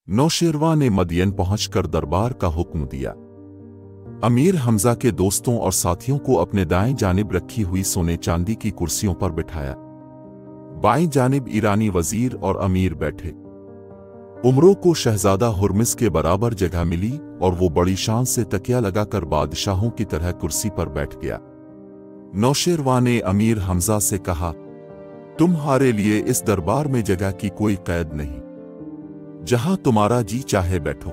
नौशेरवा ने मदियन पहुंचकर दरबार का हुक्म दिया। अमीर हमजा के दोस्तों और साथियों को अपने दाएं जानिब रखी हुई सोने चांदी की कुर्सियों पर बिठाया। बाईं जानिब ईरानी वजीर और अमीर बैठे। उमरों को शहजादा हुर्मिस के बराबर जगह मिली और वो बड़ी शान से तकिया लगाकर बादशाहों की तरह कुर्सी पर बैठ गया। नौशेरवा ने अमीर हमजा से कहा, तुम्हारे लिए इस दरबार में जगह की कोई कैद नहीं, जहां तुम्हारा जी चाहे बैठो।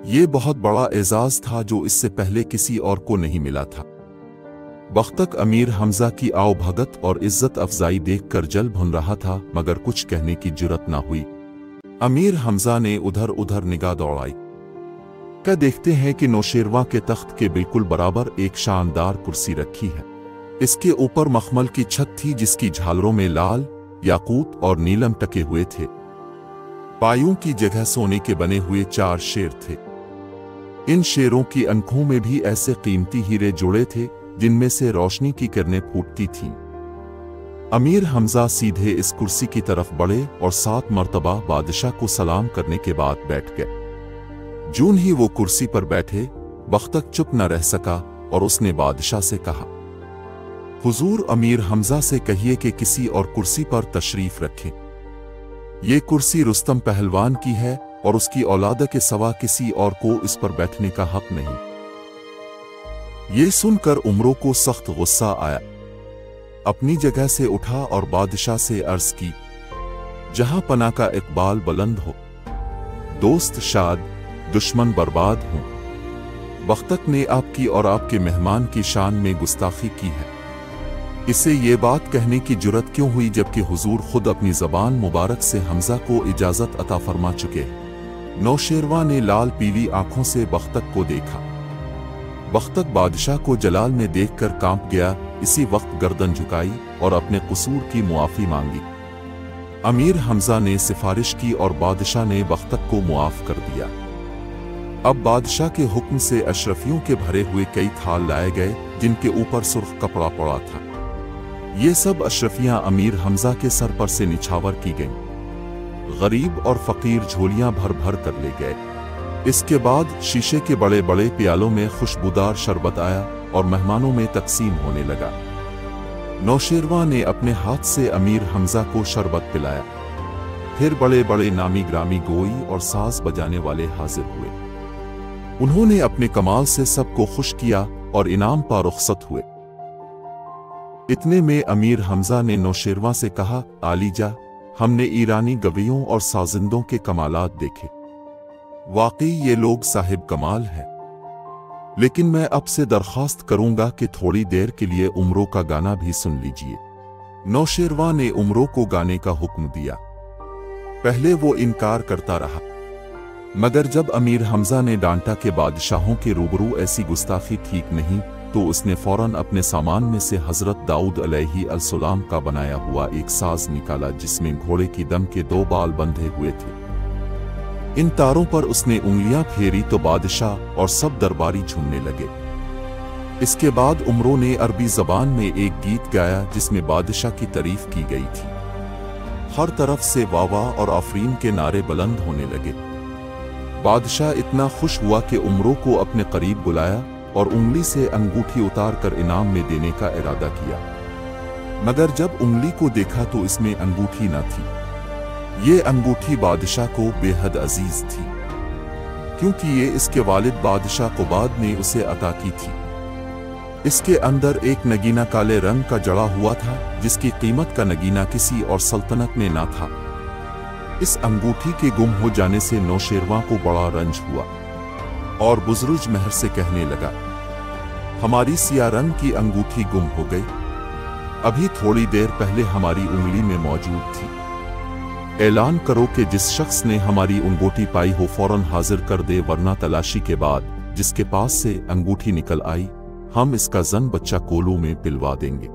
ये बहुत बड़ा एजाज था जो इससे पहले किसी और को नहीं मिला था। बख्तक अमीर हमजा की आओ भगत और इज्जत अफजाई देखकर जल भुन रहा था, मगर कुछ कहने की जुर्रत ना हुई। अमीर हमजा ने उधर उधर निगाह दौड़ाई। क्या देखते हैं कि नौशेरवा के तख्त के बिल्कुल बराबर एक शानदार कुर्सी रखी है। इसके ऊपर मखमल की छत थी जिसकी झालरों में लाल, याकूत और नीलम टके हुए थे। पायों की जगह सोने के बने हुए 4 शेर थे। इन शेरों की अंखों में भी ऐसे कीमती हीरे जुड़े थे जिनमें से रोशनी की किरणें फूटती थीं। अमीर हमजा सीधे इस कुर्सी की तरफ बढ़े और 7 मर्तबा बादशाह को सलाम करने के बाद बैठ गए। जून ही वो कुर्सी पर बैठे, बख्तक चुप न रह सका और उसने बादशाह से कहा, हुजूर अमीर हमजा से कहिए कि किसी और कुर्सी पर तशरीफ रखें। ये कुर्सी रुस्तम पहलवान की है और उसकी औलाद के सिवा किसी और को इस पर बैठने का हक नहीं। ये सुनकर उमरों को सख्त गुस्सा आया। अपनी जगह से उठा और बादशाह से अर्ज की, जहां पना का इकबाल बुलंद हो, दोस्त शाद, दुश्मन बर्बाद हो। बख्तक ने आपकी और आपके मेहमान की शान में गुस्ताखी की है। इसे ये बात कहने की जुर्रत क्यों हुई जबकि हुजूर खुद अपनी जबान मुबारक से हमजा को इजाजत अता फरमा चुके। नौशेरवा ने लाल पीली आंखों से बख्तक को देखा। बख्तक बादशाह को जलाल में देखकर कांप गया। इसी वक्त गर्दन झुकाई और अपने कसूर की मुआफी मांगी। अमीर हमजा ने सिफारिश की और बादशाह ने बख्तक को मुआफ कर दिया। अब बादशाह के हुक्म से अशरफियों के भरे हुए कई थाल लाए गए जिनके ऊपर सुर्ख कपड़ा पड़ा था। ये सब अशरफियां अमीर हमजा के सर पर से निछावर की गईं। गरीब और फकीर झोलियां भर भर कर ले गए। इसके बाद शीशे के बड़े बड़े प्यालों में खुशबूदार शरबत आया और मेहमानों में तकसीम होने लगा। नौशेरवा ने अपने हाथ से अमीर हमजा को शरबत पिलाया। फिर बड़े बड़े नामी ग्रामी गोई और साज बजाने वाले हाजिर हुए। उन्होंने अपने कमाल से सबको खुश किया और इनाम पा रुखसत हुए। इतने में अमीर हमजा ने नौशेरवा से कहा, आलीजा, हमने ईरानी गवियों और साजिंदों के कमालात देखे। वाकई ये लोग साहिब कमाल हैं। लेकिन मैं अब से दरख्वास्त करूंगा कि थोड़ी देर के लिए उमरों का गाना भी सुन लीजिए। नौशेरवा ने उमरों को गाने का हुक्म दिया। पहले वो इनकार करता रहा, मगर जब अमीर हमजा ने डांटा कि बादशाहों के रूबरू ऐसी गुस्ताखी ठीक नहीं, तो उसने फौरन अपने सामान में से हजरत दाऊद अलैहिस्सलाम का बनाया हुआ एक साज निकाला जिसमें घोड़े की दम के 2 बाल बंधे हुए थे। इन तारों पर उसने उंगलियां फेरी तो बादशाह और सब दरबारी झूमने लगे। इसके बाद उमरों ने अरबी जबान में एक गीत गाया जिसमें बादशाह की तारीफ की गई थी। हर तरफ से वावा और आफरीन के नारे बुलंद होने लगे। बादशाह इतना खुश हुआ कि उमरों को अपने करीब बुलाया और उंगली से अंगूठी उतार कर इनाम में देने का इरादा किया। मगर जब उंगली को देखा तो इसमें अंगूठी न थी। ये अंगूठी बादशाह को बेहद अजीज थी, क्योंकि ये इसके वालिद बादशाह कुबाद ने उसे अता की थी। इसके अंदर एक नगीना काले रंग का जड़ा हुआ था जिसकी कीमत का नगीना किसी और सल्तनत में ना था। इस अंगूठी के गुम हो जाने से नौशेरवा को बड़ा रंज हुआ और बुजुर्ग महर से कहने लगा, हमारी सिया रंग की अंगूठी गुम हो गई। अभी थोड़ी देर पहले हमारी उंगली में मौजूद थी। ऐलान करो कि जिस शख्स ने हमारी अंगूठी पाई हो फौरन हाजिर कर दे, वरना तलाशी के बाद जिसके पास से अंगूठी निकल आई हम इसका जन बच्चा कोलू में पिलवा देंगे।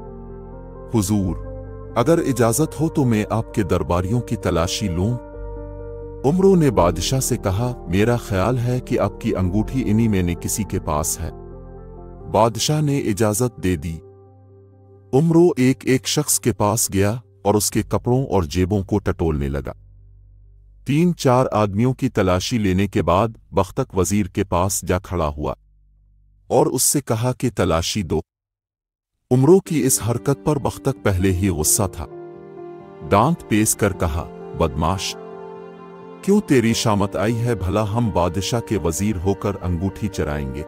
हुजूर, अगर इजाजत हो तो मैं आपके दरबारियों की तलाशी लूं। उमरों ने बादशाह से कहा, मेरा ख्याल है कि आपकी अंगूठी इन्हीं में ने किसी के पास है। बादशाह ने इजाजत दे दी। उमरों एक एक शख्स के पास गया और उसके कपड़ों और जेबों को टटोलने लगा। 3-4 आदमियों की तलाशी लेने के बाद बख्तक वजीर के पास जा खड़ा हुआ और उससे कहा कि तलाशी दो। उमरों की इस हरकत पर बख्तक पहले ही गुस्सा था। दांत पेश कर कहा, बदमाश, क्यों तेरी शामत आई है? भला हम बादशाह के वजीर होकर अंगूठी चराएंगे?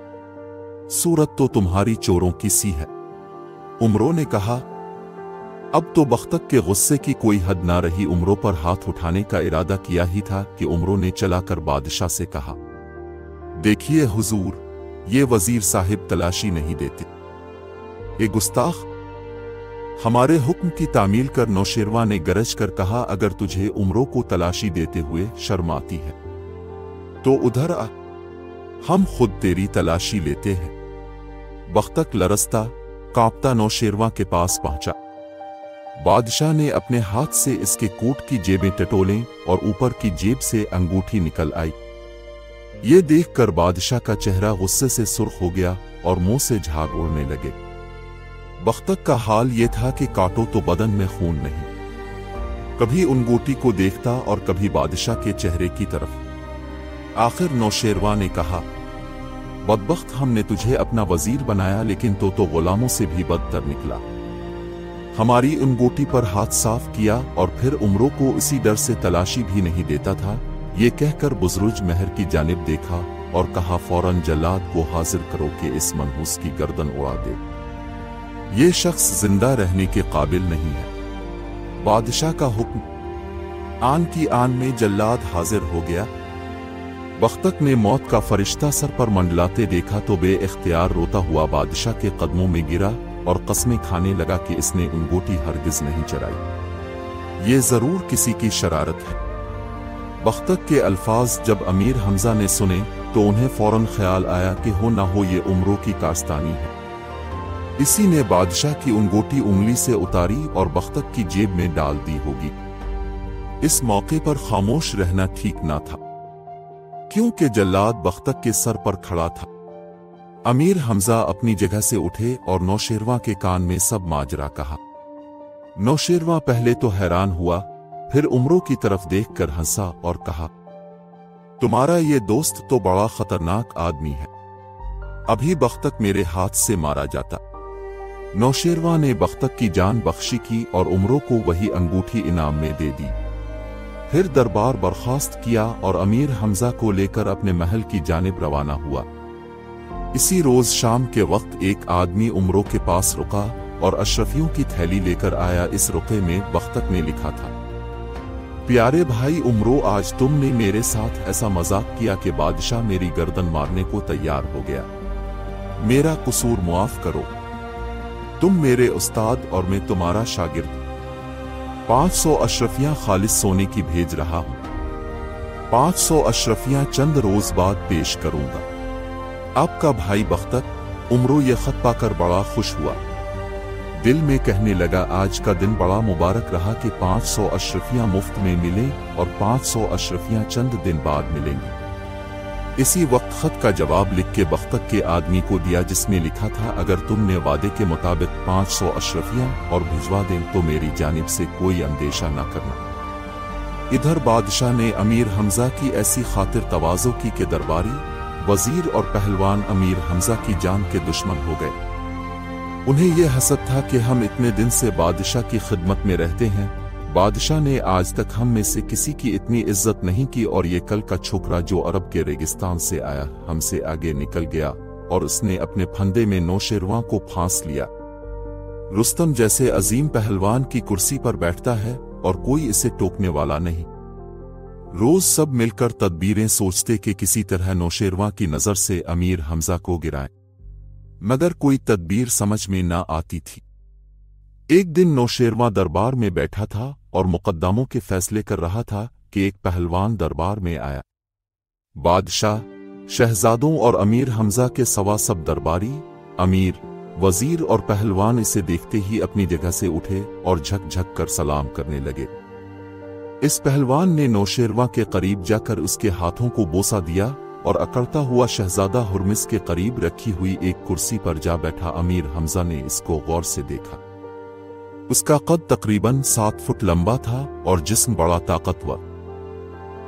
सूरत तो तुम्हारी चोरों की सी है। उमरों ने कहा। अब तो बख्तक के गुस्से की कोई हद ना रही। उमरों पर हाथ उठाने का इरादा किया ही था कि उमरों ने चलाकर बादशाह से कहा, देखिए हुजूर, ये वजीर साहिब तलाशी नहीं देते। ये गुस्ताख, हमारे हुक्म की तामील कर। नौशेरवा ने गरज कर कहा, अगर तुझे उमरों को तलाशी देते हुए शर्म आती है तो उधर आ, हम खुद तेरी तलाशी लेते हैं। बख्तक लरसता कांपता नौशेरवा के पास पहुंचा। बादशाह ने अपने हाथ से इसके कोट की जेबें टटोलें और ऊपर की जेब से अंगूठी निकल आई। ये देखकर बादशाह का चेहरा गुस्से से सुर्ख हो गया और मुंह से झाग उड़ने लगे। बख्तक का हाल ये था कि काटो तो बदन में खून नहीं। कभी अंगूठी को देखता और कभी बादशाह के चेहरे की तरफ। आखिर नौशेरवा ने कहा, बदबख्त, हमने तुझे अपना वजीर बनाया, लेकिन तो गुलामों से भी बदतर निकला। हमारी अंगूठी पर हाथ साफ किया और फिर उमरों को इसी डर से तलाशी भी नहीं देता था। ये कहकर बुजुर्ग महर की जानिब देखा और कहा, फौरन जल्लाद को हाजिर करो कि इस मनहूस की गर्दन उड़ा दे। ये शख्स जिंदा रहने के काबिल नहीं है। बादशाह का हुक्म। आन की आन में जल्लाद हाजिर हो गया। बख्तक ने मौत का फरिश्ता सर पर मंडलाते देखा तो बे-इख्तियार रोता हुआ बादशाह के कदमों में गिरा और कसमें खाने लगा कि इसने अंगूठी हरगिज नहीं चराई। ये जरूर किसी की शरारत है। बख्तक के अल्फाज जब अमीर हमजा ने सुने तो उन्हें फौरन ख्याल आया कि हो ना हो ये उमरों की कारस्तानी है। इसी ने बादशाह की अंगूठी उंगली से उतारी और बख्तक की जेब में डाल दी होगी। इस मौके पर खामोश रहना ठीक ना था, क्योंकि जल्लाद बख्तक के सर पर खड़ा था। अमीर हमजा अपनी जगह से उठे और नौशेरवा के कान में सब माजरा कहा। नौशेरवा पहले तो हैरान हुआ, फिर उमरों की तरफ देखकर हंसा और कहा, तुम्हारा ये दोस्त तो बड़ा खतरनाक आदमी है। अभी बख्तक मेरे हाथ से मारा जाता। नौशेरवा ने बख्तक की जान बख्शी की और उमरों को वही अंगूठी इनाम में दे दी। फिर दरबार बर्खास्त किया और अमीर हमजा को लेकर अपने महल की जानिब रवाना हुआ। इसी रोज शाम के वक्त एक आदमी उमरों के पास रुका और अशरफियों की थैली लेकर आया। इस रुके में बख्तक ने लिखा था, प्यारे भाई उमरों, आज तुमने मेरे साथ ऐसा मजाक किया कि बादशाह मेरी गर्दन मारने को तैयार हो गया। मेरा कसूर मुआफ करो। तुम मेरे उस्ताद और मैं तुम्हारा शागिर्द। 500 अशरफियां खालिस सोने की भेज रहा हूं। 500 अशरफियां चंद रोज बाद पेश करूंगा। आपका भाई बख्तक। उमरों ये खत पाकर बड़ा खुश हुआ। दिल में कहने लगा, आज का दिन बड़ा मुबारक रहा कि 500 अशरफियां मुफ्त में मिले और 500 अशरफियां चंद दिन बाद मिलेंगी। इसी वक्त खत का जवाब लिख के बख्तक के आदमी को दिया, जिसमें लिखा था, अगर तुमने वादे के मुताबिक 500 अशरफियां और भिजवा दें तो मेरी जानिब से कोई अंदेशा न करना। इधर बादशाह ने अमीर हमजा की ऐसी खातिर तवाज़ो की कि दरबारी, वजीर और पहलवान अमीर हमजा की जान के दुश्मन हो गए। उन्हें यह हसद था कि हम इतने दिन से बादशाह की खिदमत में रहते हैं, बादशाह ने आज तक हम में से किसी की इतनी इज्जत नहीं की, और ये कल का छोकरा जो अरब के रेगिस्तान से आया हमसे आगे निकल गया और उसने अपने फंदे में नौशेरवा को फांस लिया। रुस्तम जैसे अजीम पहलवान की कुर्सी पर बैठता है और कोई इसे टोकने वाला नहीं। रोज सब मिलकर तदबीरें सोचते कि किसी तरह नौशेरवा की नजर से अमीर हमजा को गिराएं, मगर कोई तदबीर समझ में ना आती थी। एक दिन नौशेरवा दरबार में बैठा था और मुकद्दमों के फैसले कर रहा था कि एक पहलवान दरबार में आया। बादशाह, शहजादों और अमीर हमजा के सवा सब दरबारी, अमीर, वजीर और पहलवान इसे देखते ही अपनी जगह से उठे और झक-झक कर सलाम करने लगे। इस पहलवान ने नौशेरवा के करीब जाकर उसके हाथों को बोसा दिया और अकड़ता हुआ शहजादा हुर्मिस के करीब रखी हुई एक कुर्सी पर जा बैठा। अमीर हमजा ने इसको गौर से देखा। उसका कद तकरीबन 7 फुट लंबा था और जिस्म बड़ा ताकतवर।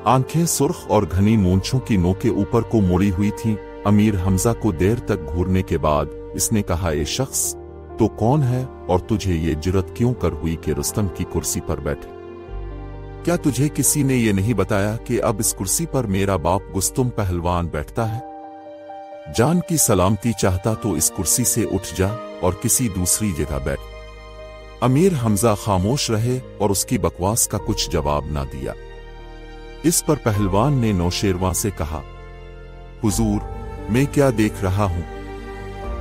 आंखें सुर्ख और घनी मूंछों की नोकें ऊपर को मुड़ी हुई थीं। अमीर हमजा को देर तक घूरने के बाद इसने कहा, ये शख्स तो कौन है और तुझे ये जुर्रत क्यों कर हुई कि रुस्तम की कुर्सी पर बैठे? क्या तुझे किसी ने ये नहीं बताया कि अब इस कुर्सी पर मेरा बाप गुस्तुम पहलवान बैठता है? जान की सलामती चाहता तो इस कुर्सी से उठ जा और किसी दूसरी जगह बैठ। अमीर हमजा खामोश रहे और उसकी बकवास का कुछ जवाब ना दिया। इस पर पहलवान ने नौशेरवां से कहा, हुजूर, मैं क्या देख रहा हूं?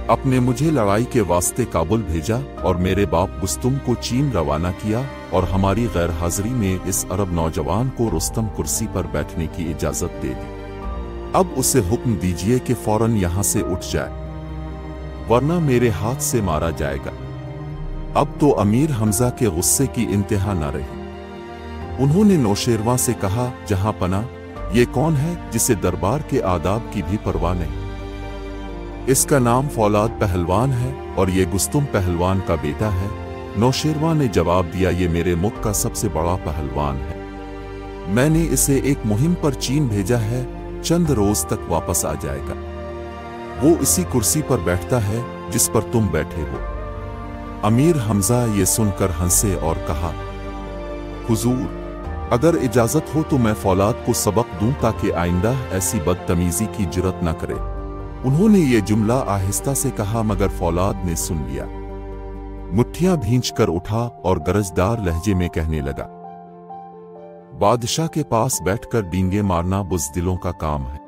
आपने मुझे लड़ाई के वास्ते काबुल भेजा और मेरे बाप गुस्तुम को चीन रवाना किया और हमारी गैर हाजिरी में इस अरब नौजवान को रुस्तम कुर्सी पर बैठने की इजाजत दे दी। अब उसे हुक्म दीजिए कि फौरन यहां से उठ जाए, वरना मेरे हाथ से मारा जाएगा। अब तो अमीर हमजा के गुस्से की इंतहा न रही। उन्होंने नौशेरवां से कहा, जहां पना, ये कौन है जिसे दरबार के आदाब की भी परवाह नहीं? इसका नाम फौलाद पहलवान है और ये गुस्तुम पहलवान का बेटा है। नौशेरवां ने जवाब दिया, ये मेरे मुल्क का सबसे बड़ा पहलवान है। मैंने इसे एक मुहिम पर चीन भेजा है, चंद रोज तक वापस आ जाएगा। वो इसी कुर्सी पर बैठता है जिस पर तुम बैठे हो। अमीर हमजा ये सुनकर हंसे और कहा, हुजूर, अगर इजाजत हो तो मैं फौलाद को सबक दूं ताकि आइंदा ऐसी बदतमीजी की जुर्रत न करे। उन्होंने ये जुमला आहिस्ता से कहा, मगर फौलाद ने सुन लिया। मुट्ठियां भींचकर उठा और गरजदार लहजे में कहने लगा, बादशाह के पास बैठकर डींगे मारना बुज़दिलों का काम है।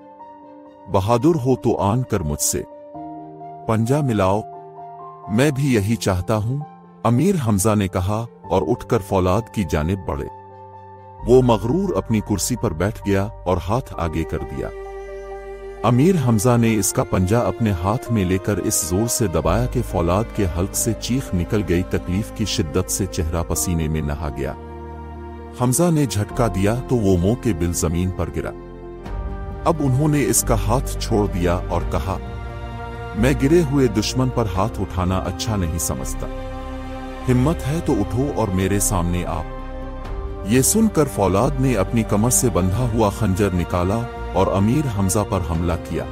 बहादुर हो तो आन कर मुझसे पंजा मिलाओ, मैं भी यही चाहता हूं। अमीर हमजा ने कहा और उठकर फौलाद की जानिब बढ़े। वो मगरूर अपनी कुर्सी पर बैठ गया और हाथ आगे कर दिया। अमीर हमजा ने इसका पंजा अपने हाथ में लेकर इस जोर से दबाया कि फौलाद के हल्क से चीख निकल गई। तकलीफ की शिद्दत से चेहरा पसीने में नहा गया। हमजा ने झटका दिया तो वो मुंह के बिल जमीन पर गिरा। अब उन्होंने इसका हाथ छोड़ दिया और कहा, मैं गिरे हुए दुश्मन पर हाथ उठाना अच्छा नहीं समझता। हिम्मत है तो उठो और मेरे सामने आओ। ये सुनकर फौलाद ने अपनी कमर से बंधा हुआ खंजर निकाला और अमीर हमजा पर हमला किया।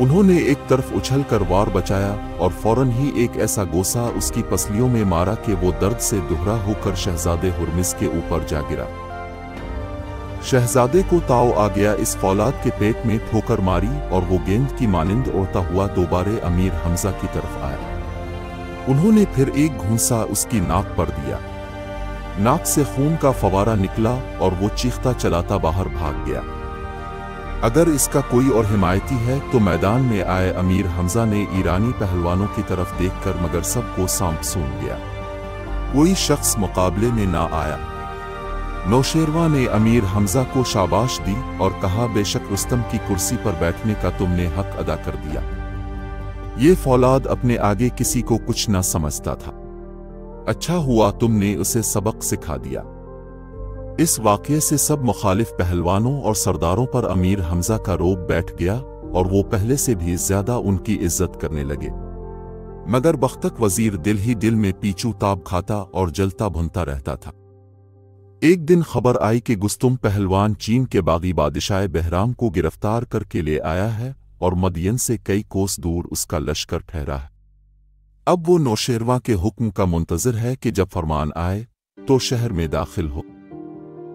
उन्होंने एक तरफ उछलकर वार बचाया और फौरन ही एक ऐसा गोसा उसकी पसलियों में मारा कि वो दर्द से दुहरा होकर शहजादे हुर्मिज़ के ऊपर जा गिरा। शहजादे को ताव आ गया। इस फौलाद के पेट में ठोकर मारी और वो गेंद की मानिंद उड़ता हुआ दोबारे अमीर हमजा की तरफ आया। उन्होंने फिर एक घूंसा उसकी नाक पर दिया। नाक से खून का फवारा निकला और वो चीखता चलाता बाहर भाग गया। अगर इसका कोई और हिमायती है तो मैदान में आए। अमीर हमजा ने ईरानी पहलवानों की तरफ देखकर मगर सबको सांप सूंघ गया। कोई शख्स मुकाबले में ना आया। नौशेरवां ने अमीर हमजा को शाबाश दी और कहा, बेशक रुस्तम की कुर्सी पर बैठने का तुमने हक अदा कर दिया। ये फौलाद अपने आगे किसी को कुछ ना समझता था। अच्छा हुआ तुमने उसे सबक सिखा दिया। इस वाक़ये से सब मुखालिफ पहलवानों और सरदारों पर अमीर हमजा का रोब बैठ गया और वो पहले से भी ज्यादा उनकी इज्जत करने लगे। मगर बख्तक वजीर दिल ही दिल में पीछू ताब खाता और जलता भुनता रहता था। एक दिन खबर आई कि गुस्तुम पहलवान चीन के बागी बादशाह बहराम को गिरफ्तार करके ले आया है और मदियन से कई कोस दूर उसका लश्कर ठहरा है। अब वो नौशेरवां के हुक्म का मुंतजिर है कि जब फरमान आए तो शहर में दाखिल हो।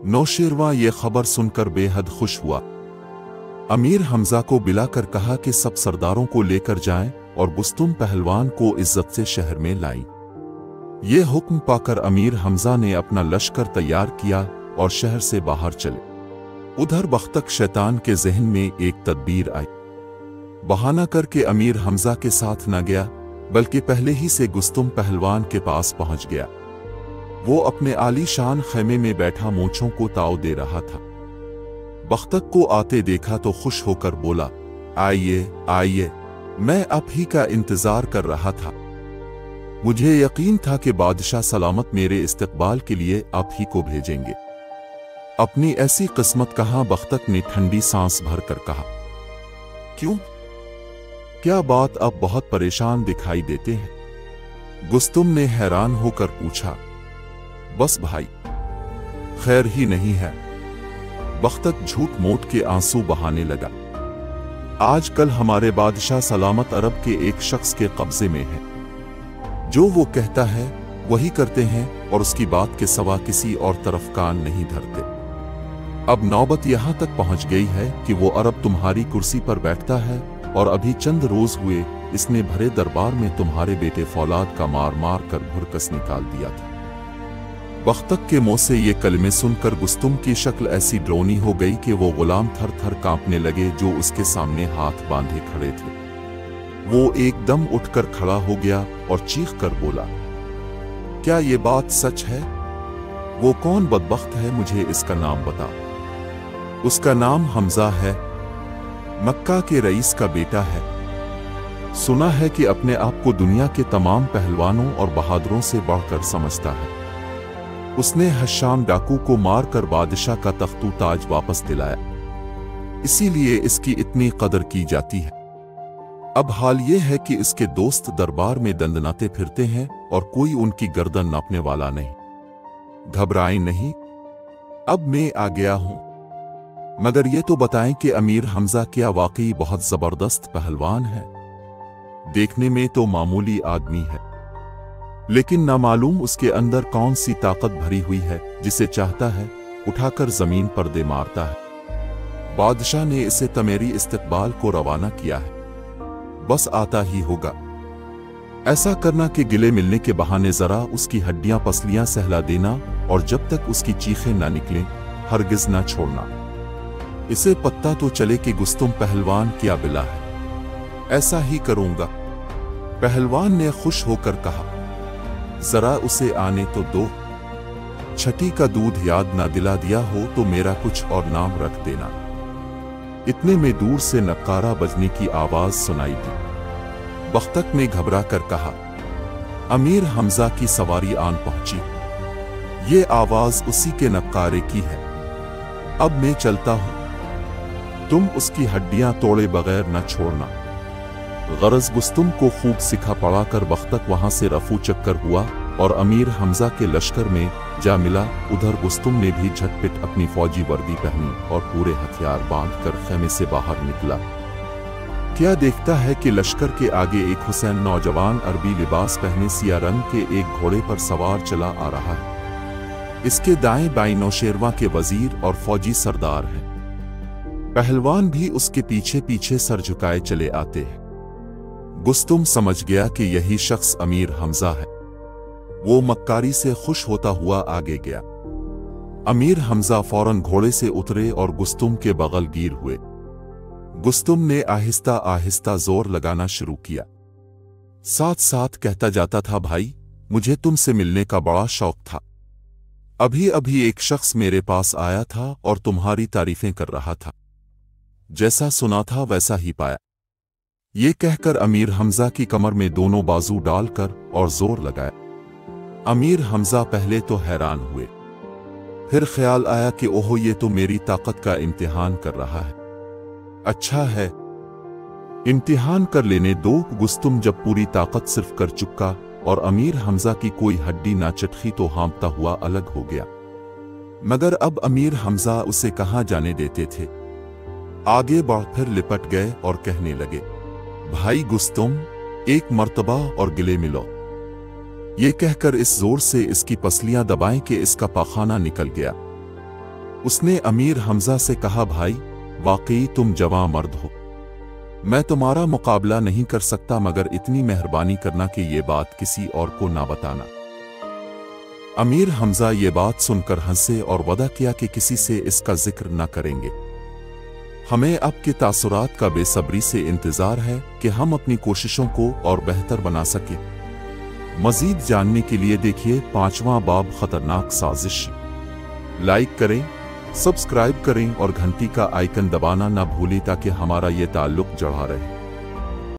नौशेरवां ये खबर सुनकर बेहद खुश हुआ। अमीर हमजा को बुलाकर कहा कि सब सरदारों को लेकर जाएं और गुस्तुम पहलवान को इज्जत से शहर में लाएं। ये हुक्म पाकर अमीर हमजा ने अपना लश्कर तैयार किया और शहर से बाहर चले। उधर बख्तक शैतान के जहन में एक तदबीर आई। बहाना करके अमीर हमजा के साथ न गया बल्कि पहले ही से गुस्तुम पहलवान के पास पहुंच गया। वो अपने आलीशान खैमे में बैठा मूंछों को ताव दे रहा था। बख्तक को आते देखा तो खुश होकर बोला, आइए आइए, मैं आप ही का इंतजार कर रहा था। मुझे यकीन था कि बादशाह सलामत मेरे इस्तकबाल के लिए आप ही को भेजेंगे। अपनी ऐसी किस्मत कहाँ? बख्तक ने ठंडी सांस भरकर कहा। क्यों? क्या बात? आप बहुत परेशान दिखाई देते हैं। गुस्तुम ने हैरान होकर पूछा। बस भाई, खैर ही नहीं है। बख्तक झूठ मूठ के आंसू बहाने लगा। आजकल हमारे बादशाह सलामत अरब के एक शख्स के कब्जे में है। जो वो कहता है वही करते हैं और उसकी बात के सिवा किसी और तरफ कान नहीं धरते। अब नौबत यहां तक पहुंच गई है कि वो अरब तुम्हारी कुर्सी पर बैठता है और अभी चंद रोज हुए इसने भरे दरबार में तुम्हारे बेटे फौलाद का मार मार कर भुरकस निकाल दिया था। बख्तक के मुंह से ये कलमे सुनकर गुस्तुम की शक्ल ऐसी डरावनी हो गई कि वो गुलाम थर थर कांपने लगे जो उसके सामने हाथ बांधे खड़े थे। वो एकदम उठकर खड़ा हो गया और चीख कर बोला, क्या ये बात सच है? वो कौन बदबख्त है, मुझे इसका नाम बता। उसका नाम हमजा है, मक्का के रईस का बेटा है। सुना है कि अपने आप को दुनिया के तमाम पहलवानों और बहादुरों से बढ़कर समझता है। उसने हशाम डाकू को मारकर बादशाह का तख्तू ताज वापस दिलाया, इसीलिए इसकी इतनी कदर की जाती है। अब हाल ये है कि इसके दोस्त दरबार में दंदनाते फिरते हैं और कोई उनकी गर्दन नापने वाला नहीं। घबराएं नहीं, अब मैं आ गया हूं। मगर ये तो बताएं कि अमीर हमजा क्या वाकई बहुत जबरदस्त पहलवान है? देखने में तो मामूली आदमी है, लेकिन नामालूम उसके अंदर कौन सी ताकत भरी हुई है जिसे चाहता है उठाकर जमीन पर दे मारता है। बादशाह ने इसे तमेरी इस्तकबाल को रवाना किया है, बस आता ही होगा। ऐसा करना कि गिले मिलने के बहाने जरा उसकी हड्डियां पसलियां सहला देना और जब तक उसकी चीखें ना निकलें हरगिज ना छोड़ना। इसे पता तो चले कि गुस्तुम पहलवान क्या बिला है। ऐसा ही करूंगा। पहलवान ने खुश होकर कहा, जरा उसे आने तो दो। छठी का दूध याद ना दिला दिया हो तो मेरा कुछ और नाम रख देना। इतने में दूर से नक्कारा बजने की आवाज सुनाई दी। बख्तक ने घबरा कर कहा, अमीर हमजा की सवारी आन पहुंची। ये आवाज उसी के नक्कारे की है। अब मैं चलता हूं, तुम उसकी हड्डियां तोड़े बगैर न छोड़ना। गरज गुस्तुम को खूब सिखा पढ़ाकर बख्तक वहां से रफू चक्कर हुआ और अमीर हमजा के लश्कर में जा मिला। उधर गुस्तुम ने भी झटपट अपनी फौजी वर्दी पहनी और पूरे हथियार बांधकर खेमे से बाहर निकला। क्या देखता है कि लश्कर के आगे एक हुसैन नौजवान अरबी लिबास पहने सिया रंग के एक घोड़े पर सवार चला आ रहा है। इसके दाएं बाएं नौशेरवा के वजीर और फौजी सरदार हैं। पहलवान भी उसके पीछे पीछे सर झुकाए चले आते हैं। गुस्तुम समझ गया कि यही शख्स अमीर हमजा है। वो मक्कारी से खुश होता हुआ आगे गया। अमीर हमजा फौरन घोड़े से उतरे और गुस्तुम के बगल गिर हुए। गुस्तुम ने आहिस्ता आहिस्ता जोर लगाना शुरू किया, साथ साथ कहता जाता था, भाई मुझे तुमसे मिलने का बड़ा शौक था। अभी अभी एक शख्स मेरे पास आया था और तुम्हारी तारीफें कर रहा था। जैसा सुना था वैसा ही पाया। ये कहकर अमीर हमजा की कमर में दोनों बाजू डालकर और जोर लगाया। अमीर हमजा पहले तो हैरान हुए, फिर ख्याल आया कि ओहो, ये तो मेरी ताकत का इम्तिहान कर रहा है। अच्छा है, इम्तिहान कर लेने दो। गुस्तुम जब पूरी ताकत सिर्फ कर चुका और अमीर हमजा की कोई हड्डी ना चटकी तो हाँफता हुआ अलग हो गया। मगर अब अमीर हमजा उसे कहाँ जाने देते थे। आगे बढ़ फिर लिपट गए और कहने लगे, भाई गुस्तुम, एक मर्तबा और गिले मिलो। ये कहकर इस जोर से इसकी पसलियां दबाएं कि इसका पाखाना निकल गया। उसने अमीर हमजा से कहा, भाई वाकई तुम जवां मर्द हो, मैं तुम्हारा मुकाबला नहीं कर सकता, मगर इतनी मेहरबानी करना कि ये बात किसी और को ना बताना। अमीर हमजा ये बात सुनकर हंसे और वदा किया कि किसी से इसका जिक्र न करेंगे। हमें अब के तासुरात का बेसब्री से इंतजार है कि हम अपनी कोशिशों को और बेहतर बना सकें। मजीद जानने के लिए देखिए 5वां बाब खतरनाक साजिश। लाइक करें, सब्सक्राइब करें और घंटी का आइकन दबाना ना भूलें ताकि हमारा ये ताल्लुक जड़ा रहे।